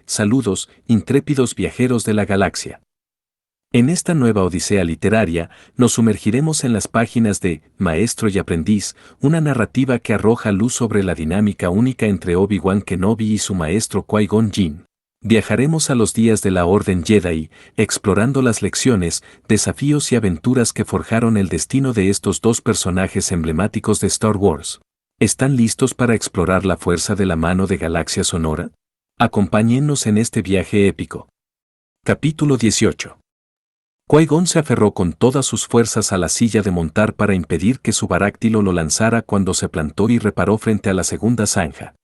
saludos, intrépidos viajeros de la galaxia. En esta nueva odisea literaria, nos sumergiremos en las páginas de Maestro y Aprendiz, una narrativa que arroja luz sobre la dinámica única entre Obi-Wan Kenobi y su maestro Qui-Gon Jinn. Viajaremos a los días de la Orden Jedi, explorando las lecciones, desafíos y aventuras que forjaron el destino de estos dos personajes emblemáticos de Star Wars. ¿Están listos para explorar la fuerza de la mano de Galaxia Sonora? Acompáñennos en este viaje épico. Capítulo 18. Qui-Gon se aferró con todas sus fuerzas a la silla de montar para impedir que su baráctilo lo lanzara cuando se plantó y reparó frente a la segunda zanja.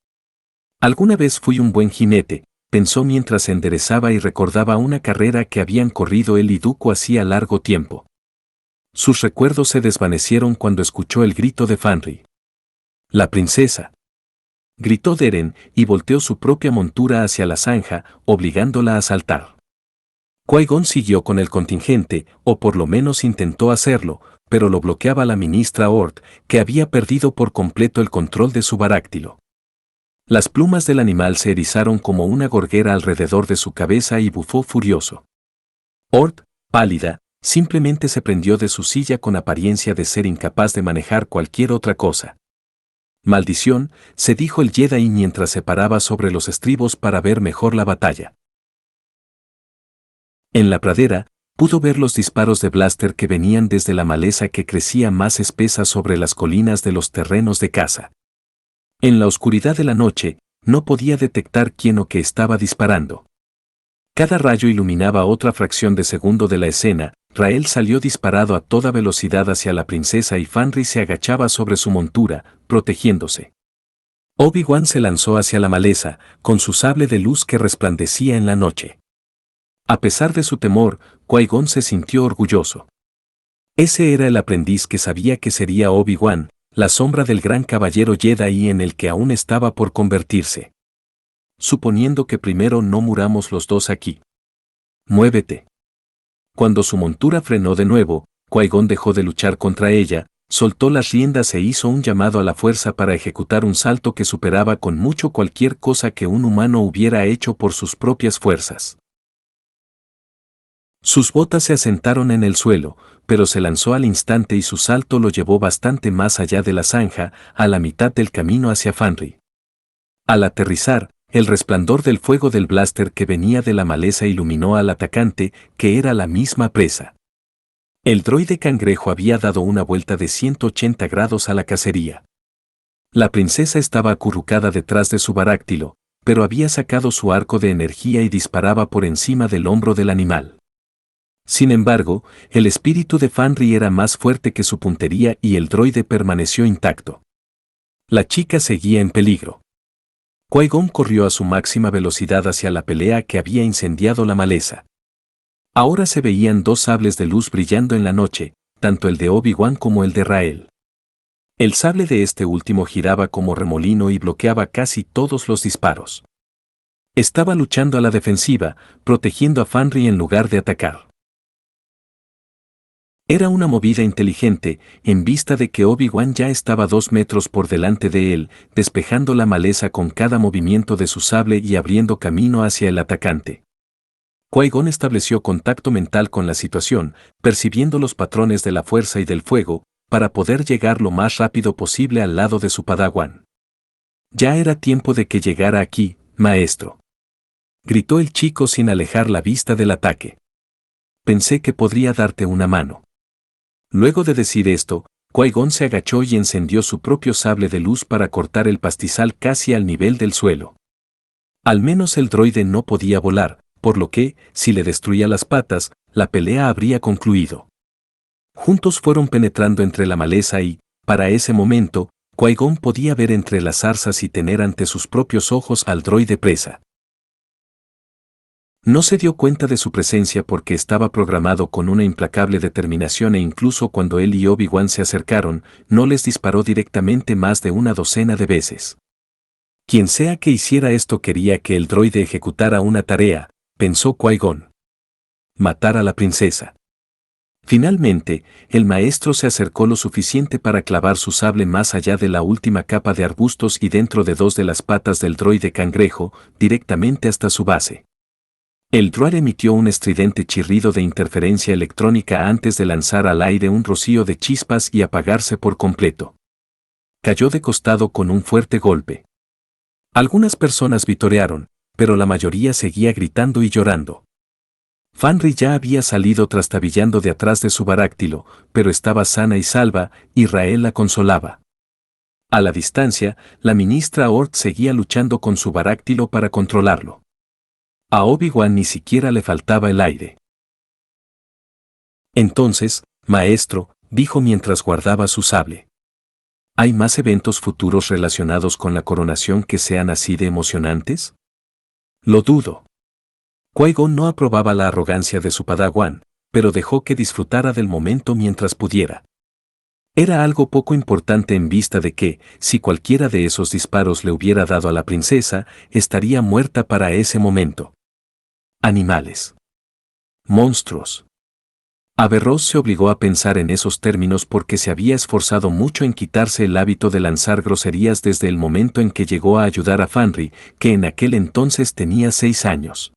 Alguna vez fui un buen jinete, pensó mientras se enderezaba y recordaba una carrera que habían corrido él y Dooku hacía largo tiempo. Sus recuerdos se desvanecieron cuando escuchó el grito de Fanry. «¡La princesa!», gritó Deren y volteó su propia montura hacia la zanja, obligándola a saltar. Qui-Gon siguió con el contingente, o por lo menos intentó hacerlo, pero lo bloqueaba la ministra Ord, que había perdido por completo el control de su baráctilo. Las plumas del animal se erizaron como una gorguera alrededor de su cabeza y bufó furioso. Ord, pálida, simplemente se prendió de su silla con apariencia de ser incapaz de manejar cualquier otra cosa. «Maldición», se dijo el Jedi mientras se paraba sobre los estribos para ver mejor la batalla. En la pradera, pudo ver los disparos de blaster que venían desde la maleza que crecía más espesa sobre las colinas de los terrenos de caza. En la oscuridad de la noche, no podía detectar quién o qué estaba disparando. Cada rayo iluminaba otra fracción de segundo de la escena. Rael salió disparado a toda velocidad hacia la princesa y Fanry se agachaba sobre su montura, protegiéndose. Obi-Wan se lanzó hacia la maleza, con su sable de luz que resplandecía en la noche. A pesar de su temor, Qui-Gon se sintió orgulloso. Ese era el aprendiz que sabía que sería Obi-Wan, la sombra del gran caballero Jedi en el que aún estaba por convertirse. Suponiendo que primero no muramos los dos aquí. Muévete. Cuando su montura frenó de nuevo, Qui-Gon dejó de luchar contra ella, soltó las riendas e hizo un llamado a la fuerza para ejecutar un salto que superaba con mucho cualquier cosa que un humano hubiera hecho por sus propias fuerzas. Sus botas se asentaron en el suelo, pero se lanzó al instante y su salto lo llevó bastante más allá de la zanja, a la mitad del camino hacia Fanry. Al aterrizar, el resplandor del fuego del blaster que venía de la maleza iluminó al atacante, que era la misma presa. El droide cangrejo había dado una vuelta de 180 grados a la cacería. La princesa estaba acurrucada detrás de su baráctilo, pero había sacado su arco de energía y disparaba por encima del hombro del animal. Sin embargo, el espíritu de Fanry era más fuerte que su puntería y el droide permaneció intacto. La chica seguía en peligro. Qui-Gon corrió a su máxima velocidad hacia la pelea que había incendiado la maleza. Ahora se veían dos sables de luz brillando en la noche, tanto el de Obi-Wan como el de Rael. El sable de este último giraba como remolino y bloqueaba casi todos los disparos. Estaba luchando a la defensiva, protegiendo a Fanry en lugar de atacar. Era una movida inteligente, en vista de que Obi-Wan ya estaba 2 metros por delante de él, despejando la maleza con cada movimiento de su sable y abriendo camino hacia el atacante. Qui-Gon estableció contacto mental con la situación, percibiendo los patrones de la fuerza y del fuego, para poder llegar lo más rápido posible al lado de su padawan. «Ya era tiempo de que llegara aquí, maestro», gritó el chico sin alejar la vista del ataque. «Pensé que podría darte una mano». Luego de decir esto, Qui-Gon se agachó y encendió su propio sable de luz para cortar el pastizal casi al nivel del suelo. Al menos el droide no podía volar, por lo que, si le destruía las patas, la pelea habría concluido. Juntos fueron penetrando entre la maleza y, para ese momento, Qui-Gon podía ver entre las zarzas y tener ante sus propios ojos al droide presa. No se dio cuenta de su presencia porque estaba programado con una implacable determinación e incluso cuando él y Obi-Wan se acercaron, no les disparó directamente más de una docena de veces. Quien sea que hiciera esto quería que el droide ejecutara una tarea, pensó Qui-Gon. Matar a la princesa. Finalmente, el maestro se acercó lo suficiente para clavar su sable más allá de la última capa de arbustos y dentro de dos de las patas del droide cangrejo, directamente hasta su base. El droide emitió un estridente chirrido de interferencia electrónica antes de lanzar al aire un rocío de chispas y apagarse por completo. Cayó de costado con un fuerte golpe. Algunas personas vitorearon, pero la mayoría seguía gritando y llorando. Fanry ya había salido trastabillando de atrás de su baráctilo, pero estaba sana y salva, y Rael la consolaba. A la distancia, la ministra Ort seguía luchando con su baráctilo para controlarlo. A Obi-Wan ni siquiera le faltaba el aire. Entonces, maestro, dijo mientras guardaba su sable. ¿Hay más eventos futuros relacionados con la coronación que sean así de emocionantes? Lo dudo. Qui-Gon no aprobaba la arrogancia de su padawan, pero dejó que disfrutara del momento mientras pudiera. Era algo poco importante en vista de que, si cualquiera de esos disparos le hubiera dado a la princesa, estaría muerta para ese momento. Animales. Monstruos. Averroes se obligó a pensar en esos términos porque se había esforzado mucho en quitarse el hábito de lanzar groserías desde el momento en que llegó a ayudar a Fanry, que en aquel entonces tenía 6 años.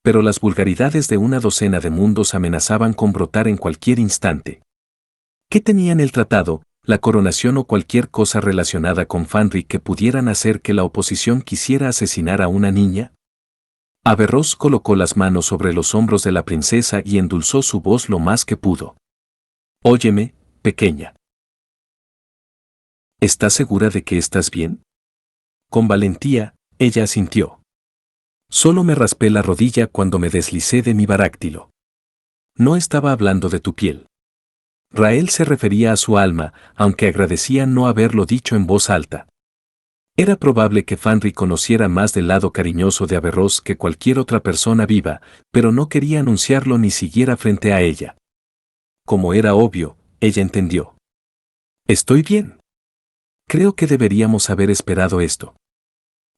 Pero las vulgaridades de una docena de mundos amenazaban con brotar en cualquier instante. ¿Qué tenían el tratado, la coronación o cualquier cosa relacionada con Fanry que pudieran hacer que la oposición quisiera asesinar a una niña? Averroes colocó las manos sobre los hombros de la princesa y endulzó su voz lo más que pudo. Óyeme, pequeña. ¿Estás segura de que estás bien? Con valentía, ella asintió. Solo me raspé la rodilla cuando me deslicé de mi baráctilo. No estaba hablando de tu piel. Rael se refería a su alma, aunque agradecía no haberlo dicho en voz alta. Era probable que Fanry conociera más del lado cariñoso de Averroes que cualquier otra persona viva, pero no quería anunciarlo ni siquiera frente a ella. Como era obvio, ella entendió. Estoy bien. Creo que deberíamos haber esperado esto.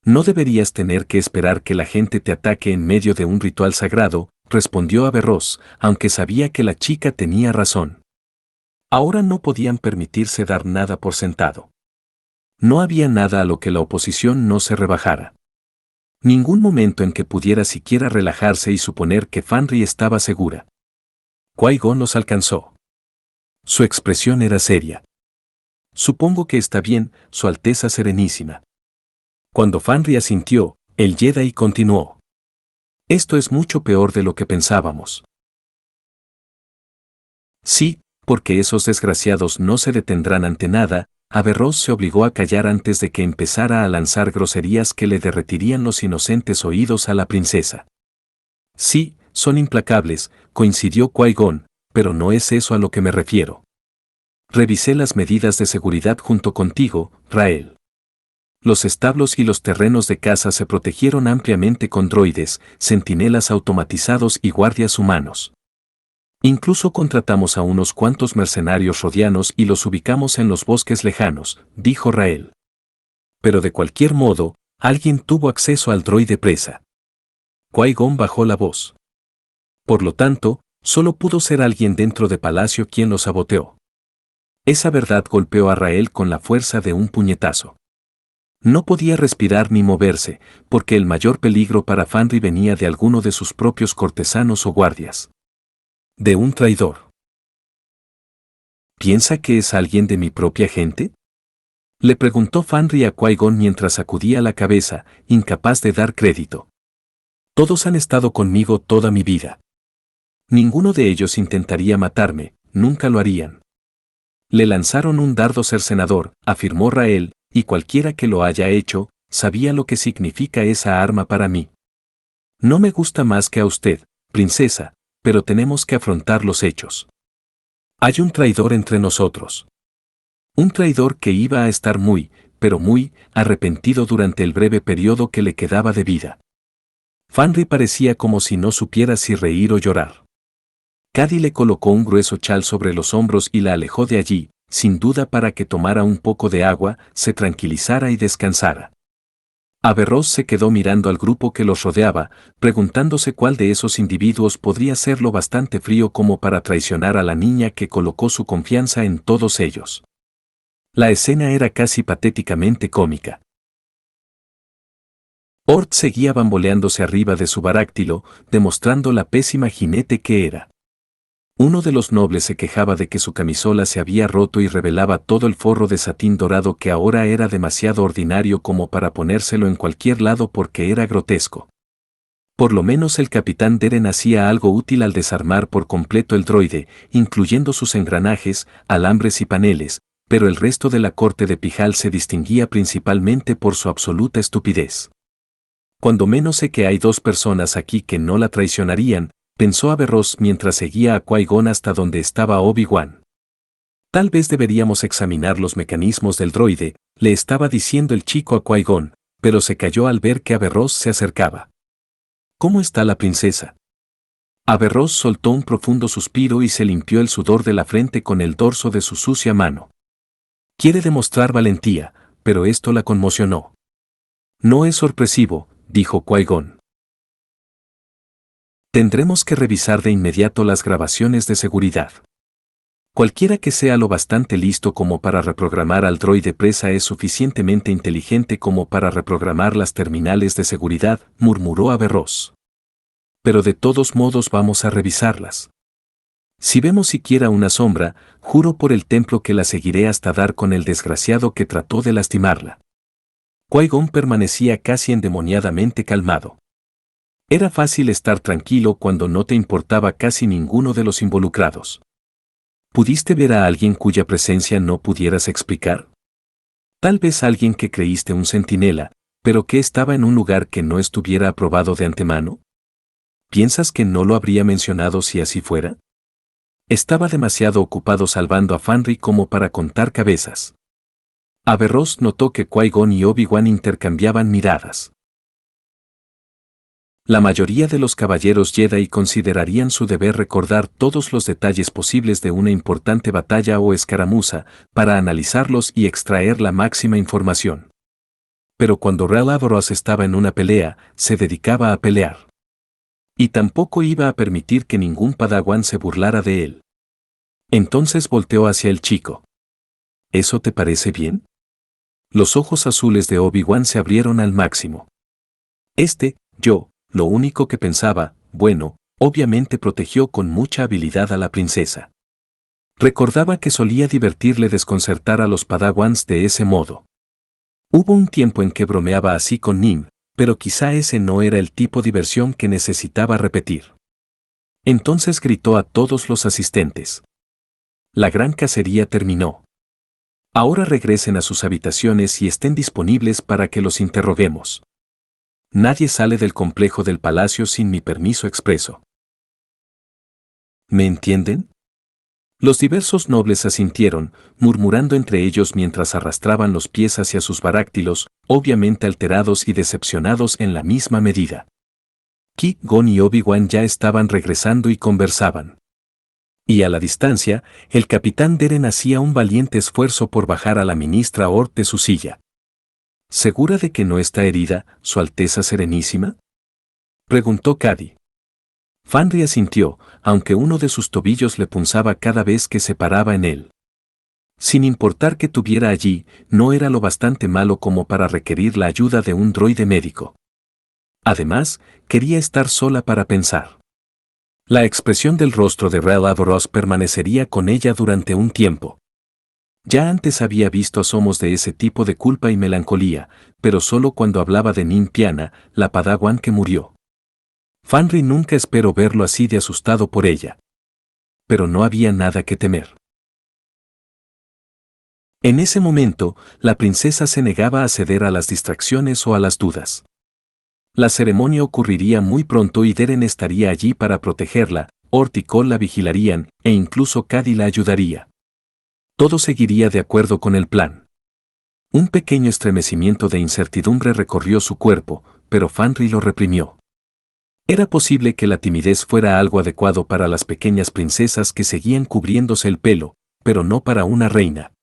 No deberías tener que esperar que la gente te ataque en medio de un ritual sagrado, respondió Averroes, aunque sabía que la chica tenía razón. Ahora no podían permitirse dar nada por sentado. No había nada a lo que la oposición no se rebajara. Ningún momento en que pudiera siquiera relajarse y suponer que Fanry estaba segura. Qui-Gon los alcanzó. Su expresión era seria. Supongo que está bien, Su Alteza Serenísima. Cuando Fanry asintió, el Jedi continuó. Esto es mucho peor de lo que pensábamos. Sí, porque esos desgraciados no se detendrán ante nada. Averroes se obligó a callar antes de que empezara a lanzar groserías que le derretirían los inocentes oídos a la princesa. Sí, son implacables, coincidió Qui-Gon, pero no es eso a lo que me refiero. Revisé las medidas de seguridad junto contigo, Rael. Los establos y los terrenos de caza se protegieron ampliamente con droides, centinelas automatizados y guardias humanos. Incluso contratamos a unos cuantos mercenarios rodianos y los ubicamos en los bosques lejanos, dijo Rael. Pero de cualquier modo, alguien tuvo acceso al droide presa. Qui-Gon bajó la voz. Por lo tanto, solo pudo ser alguien dentro de Palacio quien lo saboteó. Esa verdad golpeó a Rael con la fuerza de un puñetazo. No podía respirar ni moverse, porque el mayor peligro para Fanry venía de alguno de sus propios cortesanos o guardias. De un traidor. ¿Piensa que es alguien de mi propia gente? Le preguntó Fanry a Qui-Gon mientras sacudía la cabeza, incapaz de dar crédito. Todos han estado conmigo toda mi vida. Ninguno de ellos intentaría matarme, nunca lo harían. Le lanzaron un dardo cercenador, afirmó Rael, y cualquiera que lo haya hecho, sabía lo que significa esa arma para mí. No me gusta más que a usted, princesa, pero tenemos que afrontar los hechos. Hay un traidor entre nosotros. Un traidor que iba a estar muy, pero muy, arrepentido durante el breve periodo que le quedaba de vida. Fanry parecía como si no supiera si reír o llorar. Cady le colocó un grueso chal sobre los hombros y la alejó de allí, sin duda para que tomara un poco de agua, se tranquilizara y descansara. Averroes se quedó mirando al grupo que los rodeaba, preguntándose cuál de esos individuos podría ser lo bastante frío como para traicionar a la niña que colocó su confianza en todos ellos. La escena era casi patéticamente cómica. Ort seguía bamboleándose arriba de su baráctilo, demostrando la pésima jinete que era. Uno de los nobles se quejaba de que su camisola se había roto y revelaba todo el forro de satín dorado que ahora era demasiado ordinario como para ponérselo en cualquier lado porque era grotesco. Por lo menos el capitán Deren hacía algo útil al desarmar por completo el droide, incluyendo sus engranajes, alambres y paneles, pero el resto de la corte de Pijal se distinguía principalmente por su absoluta estupidez. Cuando menos sé que hay dos personas aquí que no la traicionarían, pensó Averroes mientras seguía a Qui-Gon hasta donde estaba Obi-Wan. Tal vez deberíamos examinar los mecanismos del droide, le estaba diciendo el chico a Qui-Gon, pero se calló al ver que Averroes se acercaba. ¿Cómo está la princesa? Averroes soltó un profundo suspiro y se limpió el sudor de la frente con el dorso de su sucia mano. Quiere demostrar valentía, pero esto la conmocionó. No es sorpresivo, dijo Qui-Gon. Tendremos que revisar de inmediato las grabaciones de seguridad. Cualquiera que sea lo bastante listo como para reprogramar al droide presa es suficientemente inteligente como para reprogramar las terminales de seguridad, murmuró Averroes. Pero de todos modos vamos a revisarlas. Si vemos siquiera una sombra, juro por el templo que la seguiré hasta dar con el desgraciado que trató de lastimarla. Qui-Gon permanecía casi endemoniadamente calmado. Era fácil estar tranquilo cuando no te importaba casi ninguno de los involucrados. ¿Pudiste ver a alguien cuya presencia no pudieras explicar? Tal vez alguien que creíste un centinela, pero que estaba en un lugar que no estuviera aprobado de antemano. ¿Piensas que no lo habría mencionado si así fuera? Estaba demasiado ocupado salvando a Fanry como para contar cabezas. Averroes notó que Qui-Gon y Obi-Wan intercambiaban miradas. La mayoría de los caballeros Jedi considerarían su deber recordar todos los detalles posibles de una importante batalla o escaramuza, para analizarlos y extraer la máxima información. Pero cuando Rael Averroes estaba en una pelea, se dedicaba a pelear. Y tampoco iba a permitir que ningún padawan se burlara de él. Entonces volteó hacia el chico. ¿Eso te parece bien? Los ojos azules de Obi-Wan se abrieron al máximo. Lo único que pensaba, bueno, obviamente protegió con mucha habilidad a la princesa. Recordaba que solía divertirle desconcertar a los padawans de ese modo. Hubo un tiempo en que bromeaba así con Nim, pero quizá ese no era el tipo de diversión que necesitaba repetir. Entonces gritó a todos los asistentes. La gran cacería terminó. Ahora regresen a sus habitaciones y estén disponibles para que los interroguemos. Nadie sale del complejo del palacio sin mi permiso expreso. ¿Me entienden? Los diversos nobles asintieron, murmurando entre ellos mientras arrastraban los pies hacia sus baráctilos, obviamente alterados y decepcionados en la misma medida. Qui-Gon y Obi-Wan ya estaban regresando y conversaban. Y a la distancia, el capitán Deren hacía un valiente esfuerzo por bajar a la ministra Ort de su silla. ¿Segura de que no está herida, Su Alteza Serenísima?, preguntó Cady. Fanry asintió, aunque uno de sus tobillos le punzaba cada vez que se paraba en él. Sin importar que tuviera allí, no era lo bastante malo como para requerir la ayuda de un droide médico. Además, quería estar sola para pensar. La expresión del rostro de Rael Averroes permanecería con ella durante un tiempo. Ya antes había visto asomos de ese tipo de culpa y melancolía, pero solo cuando hablaba de Nin Piana, la padawan que murió. Fanry nunca esperó verlo así de asustado por ella. Pero no había nada que temer. En ese momento, la princesa se negaba a ceder a las distracciones o a las dudas. La ceremonia ocurriría muy pronto y Deren estaría allí para protegerla, Ort y Cole la vigilarían, e incluso Cady la ayudaría. Todo seguiría de acuerdo con el plan. Un pequeño estremecimiento de incertidumbre recorrió su cuerpo, pero Fanry lo reprimió. Era posible que la timidez fuera algo adecuado para las pequeñas princesas que seguían cubriéndose el pelo, pero no para una reina.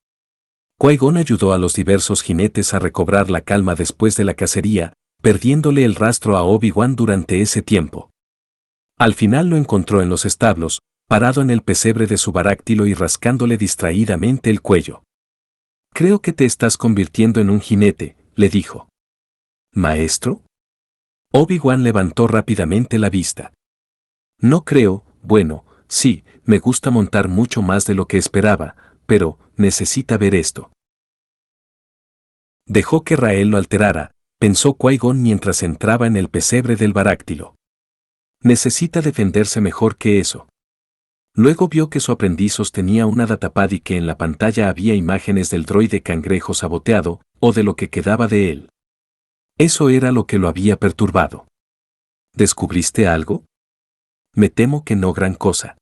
Qui-Gon ayudó a los diversos jinetes a recobrar la calma después de la cacería, perdiéndole el rastro a Obi-Wan durante ese tiempo. Al final lo encontró en los establos, parado en el pesebre de su baráctilo y rascándole distraídamente el cuello. «Creo que te estás convirtiendo en un jinete», le dijo. «¿Maestro?» Obi-Wan levantó rápidamente la vista. «No creo, bueno, sí, me gusta montar mucho más de lo que esperaba, pero necesita ver esto». Dejó que Rael lo alterara, pensó Qui-Gon mientras entraba en el pesebre del baráctilo. Necesita defenderse mejor que eso. Luego vio que su aprendiz sostenía una datapad y que en la pantalla había imágenes del droide cangrejo saboteado, o de lo que quedaba de él. Eso era lo que lo había perturbado. ¿Descubriste algo? Me temo que no gran cosa.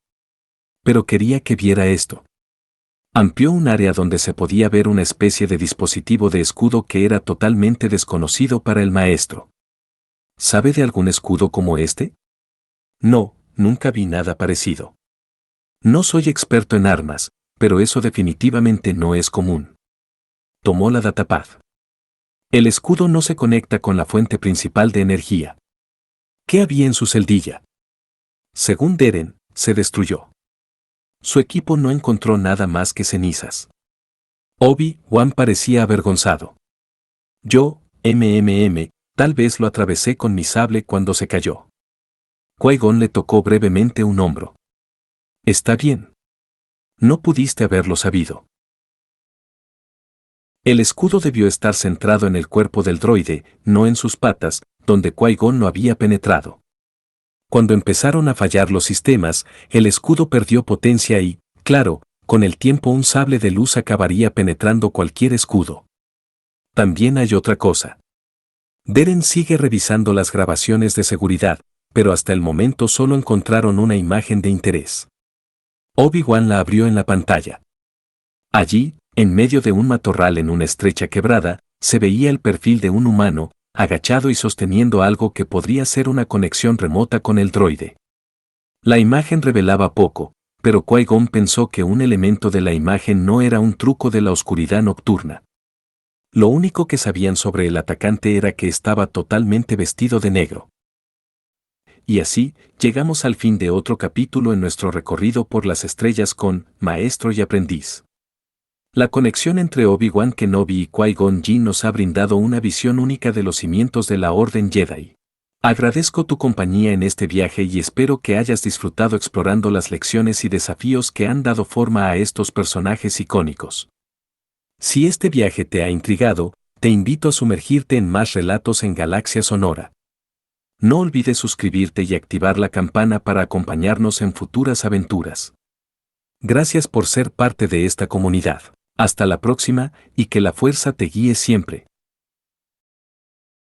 Pero quería que viera esto. Amplió un área donde se podía ver una especie de dispositivo de escudo que era totalmente desconocido para el maestro. ¿Sabe de algún escudo como este? No, nunca vi nada parecido. No soy experto en armas, pero eso definitivamente no es común. Tomó la datapad. El escudo no se conecta con la fuente principal de energía. ¿Qué había en su celdilla? Según Deren, se destruyó. Su equipo no encontró nada más que cenizas. Obi-Wan parecía avergonzado. Yo, tal vez lo atravesé con mi sable cuando se cayó. Qui-Gon le tocó brevemente un hombro. Está bien. No pudiste haberlo sabido. El escudo debió estar centrado en el cuerpo del droide, no en sus patas, donde Qui-Gon no había penetrado. Cuando empezaron a fallar los sistemas, el escudo perdió potencia y, claro, con el tiempo un sable de luz acabaría penetrando cualquier escudo. También hay otra cosa. Deren sigue revisando las grabaciones de seguridad, pero hasta el momento solo encontraron una imagen de interés. Obi-Wan la abrió en la pantalla. Allí, en medio de un matorral en una estrecha quebrada, se veía el perfil de un humano, agachado y sosteniendo algo que podría ser una conexión remota con el droide. La imagen revelaba poco, pero Qui-Gon pensó que un elemento de la imagen no era un truco de la oscuridad nocturna. Lo único que sabían sobre el atacante era que estaba totalmente vestido de negro. Y así, llegamos al fin de otro capítulo en nuestro recorrido por las estrellas con Maestro y Aprendiz. La conexión entre Obi-Wan Kenobi y Qui-Gon Jinn nos ha brindado una visión única de los cimientos de la Orden Jedi. Agradezco tu compañía en este viaje y espero que hayas disfrutado explorando las lecciones y desafíos que han dado forma a estos personajes icónicos. Si este viaje te ha intrigado, te invito a sumergirte en más relatos en Galaxia Sonora. No olvides suscribirte y activar la campana para acompañarnos en futuras aventuras. Gracias por ser parte de esta comunidad. Hasta la próxima y que la fuerza te guíe siempre.